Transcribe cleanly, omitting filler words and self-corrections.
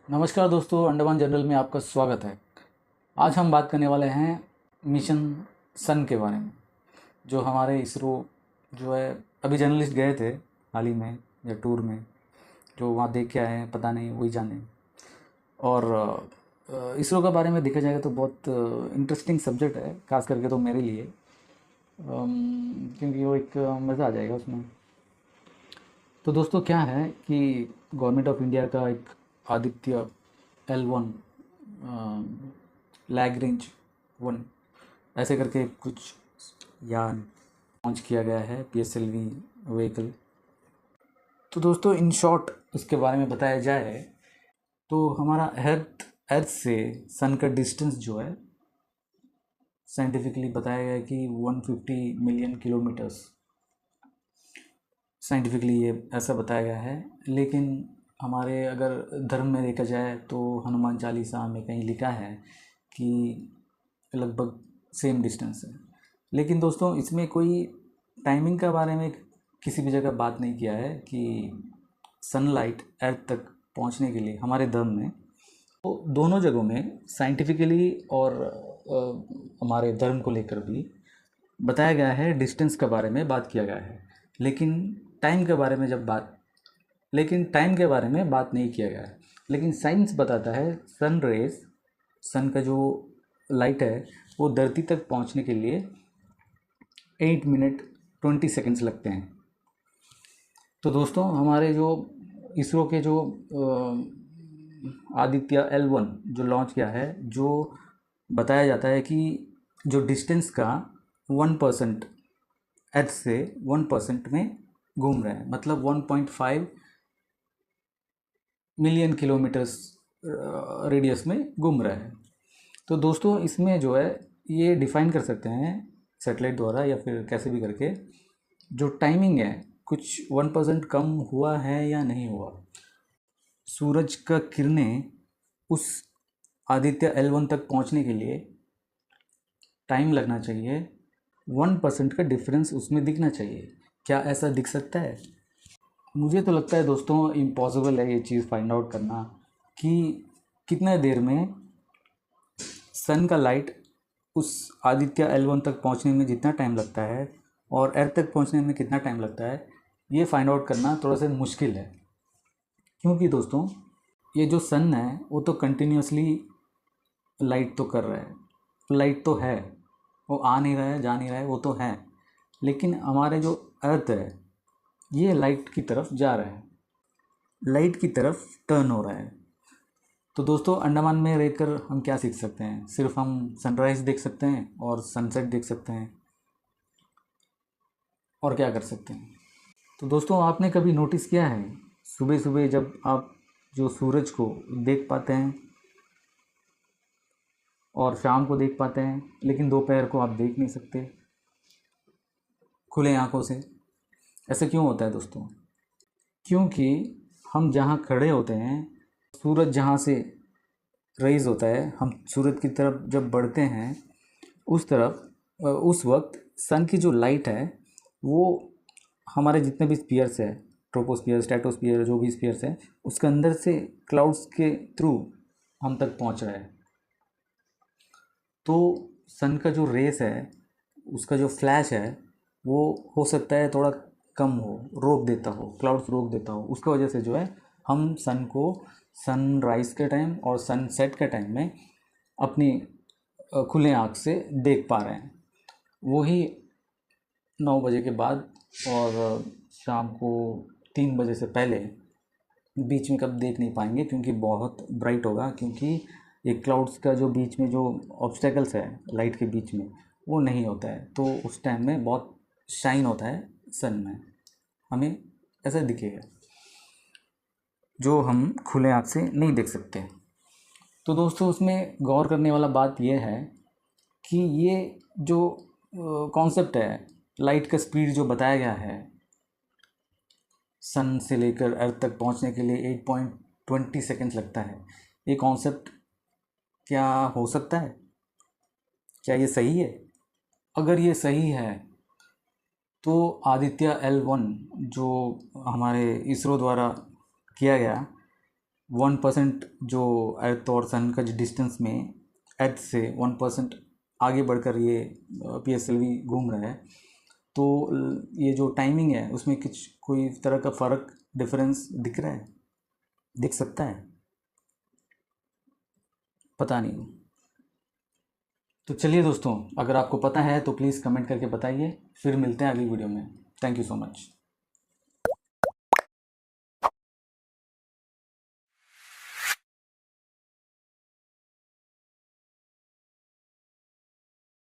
नमस्कार दोस्तों, अंडमान जनरल में आपका स्वागत है। आज हम बात करने वाले हैं मिशन सन के बारे में। जो हमारे इसरो जो है, अभी जर्नलिस्ट गए थे हाल ही में या टूर में, जो वहाँ देख के आए हैं पता नहीं, वही जाने। और इसरो के बारे में देखा जाएगा तो बहुत इंटरेस्टिंग सब्जेक्ट है, खास करके तो मेरे लिए, क्योंकि वो एक मज़ा आ जाएगा उसमें। तो दोस्तों क्या है कि गवर्नमेंट ऑफ इंडिया का एक आदित्य L1 लैग्रेंज 1 ऐसे करके कुछ यान लॉन्च किया गया है, PSLV व्हीकल। तो दोस्तों इन शॉर्ट उसके बारे में बताया जाए तो हमारा अर्थ से सन का डिस्टेंस जो है साइंटिफिकली बताया गया है कि 150 मिलियन किलोमीटर्स। साइंटिफिकली ये ऐसा बताया गया है, लेकिन हमारे अगर धर्म में देखा जाए तो हनुमान चालीसा में कहीं लिखा है कि लगभग सेम डिस्टेंस है। लेकिन दोस्तों इसमें कोई टाइमिंग के बारे में किसी भी जगह बात नहीं किया है कि सनलाइट अर्थ तक पहुंचने के लिए हमारे धर्म में, तो दोनों जगहों में साइंटिफिकली और हमारे धर्म को लेकर भी बताया गया है, डिस्टेंस के बारे में बात किया गया है। लेकिन टाइम के बारे में बात नहीं किया गया है। लेकिन साइंस बताता है सन का जो लाइट है वो धरती तक पहुंचने के लिए 8 मिनट 20 सेकंड्स लगते हैं। तो दोस्तों हमारे जो इसरो के जो आदित्य L1 जो लॉन्च किया है, जो बताया जाता है कि जो डिस्टेंस का 1% अर्थ से 1% में घूम रहा है, मतलब 1.5 मिलियन किलोमीटर्स रेडियस में घूम रहा है। तो दोस्तों इसमें जो है ये डिफाइन कर सकते हैं सैटेलाइट द्वारा या फिर कैसे भी करके, जो टाइमिंग है कुछ 1% कम हुआ है या नहीं हुआ। सूरज का किरणें उस आदित्य L1 तक पहुंचने के लिए टाइम लगना चाहिए, 1% का डिफरेंस उसमें दिखना चाहिए। क्या ऐसा दिख सकता है? मुझे तो लगता है दोस्तों इम्पॉसिबल है ये चीज़ फाइंड आउट करना कि कितने देर में सन का लाइट उस आदित्य L1 तक पहुंचने में जितना टाइम लगता है और अर्थ तक पहुंचने में कितना टाइम लगता है, ये फाइंड आउट करना थोड़ा सा मुश्किल है। क्योंकि दोस्तों ये जो सन है वो तो कंटिन्यूसली लाइट तो कर रहा है, लाइट तो है, वो आ नहीं रहा है जा नहीं रहा है, वो तो है। लेकिन हमारे जो अर्थ है ये लाइट की तरफ जा रहा है, लाइट की तरफ टर्न हो रहा है। तो दोस्तों अंडमान में रहकर हम क्या सीख सकते हैं? सिर्फ हम सनराइज़ देख सकते हैं और सनसेट देख सकते हैं, और क्या कर सकते हैं? तो दोस्तों आपने कभी नोटिस किया है सुबह सुबह जब आप जो सूरज को देख पाते हैं और शाम को देख पाते हैं, लेकिन दोपहर को आप देख नहीं सकते खुले आंखों से? ऐसा क्यों होता है दोस्तों? क्योंकि हम जहाँ खड़े होते हैं, सूरज जहाँ से रेज़ होता है, हम सूरज की तरफ जब बढ़ते हैं उस वक्त सन की जो लाइट है वो हमारे जितने भी स्पीयर्स है, ट्रोपोस्फियर स्ट्रेटोस्फियर जो भी स्पीयर्स है, उसके अंदर से क्लाउड्स के थ्रू हम तक पहुंच रहा है। तो सन का जो रेस है, उसका जो फ्लैश है, वो हो सकता है थोड़ा कम हो, रोक देता हो, क्लाउड्स रोक देता हो। उसकी वजह से जो है हम सन को सनराइज़ के टाइम और सनसेट के टाइम में अपनी खुले आँख से देख पा रहे हैं। वही 9 बजे के बाद और शाम को 3 बजे से पहले बीच में कब देख नहीं पाएंगे, क्योंकि बहुत ब्राइट होगा। क्योंकि ये क्लाउड्स का जो बीच में जो ऑब्स्टेकल्स है लाइट के बीच में, वो नहीं होता है, तो उस टाइम में बहुत शाइन होता है सन में, हमें ऐसा दिखेगा जो हम खुले आँख से नहीं देख सकते। तो दोस्तों उसमें गौर करने वाला बात यह है कि ये जो कॉन्सेप्ट है, लाइट का स्पीड जो बताया गया है सन से लेकर अर्थ तक पहुंचने के लिए 8.20 सेकेंड्स लगता है, ये कॉन्सेप्ट क्या हो सकता है? क्या ये सही है? अगर ये सही है तो आदित्य L1 जो हमारे इसरो द्वारा किया गया, 1% जो अर्थ और सन का जो डिस्टेंस में अर्थ से 1% आगे बढ़कर ये PSLV घूम रहा है, तो ये जो टाइमिंग है उसमें कुछ कोई तरह का फ़र्क डिफरेंस दिख रहा है, दिख सकता है, पता नहीं। तो चलिए दोस्तों, अगर आपको पता है तो प्लीज़ कमेंट करके बताइए। फिर मिलते हैं अगली वीडियो में। Thank you so much.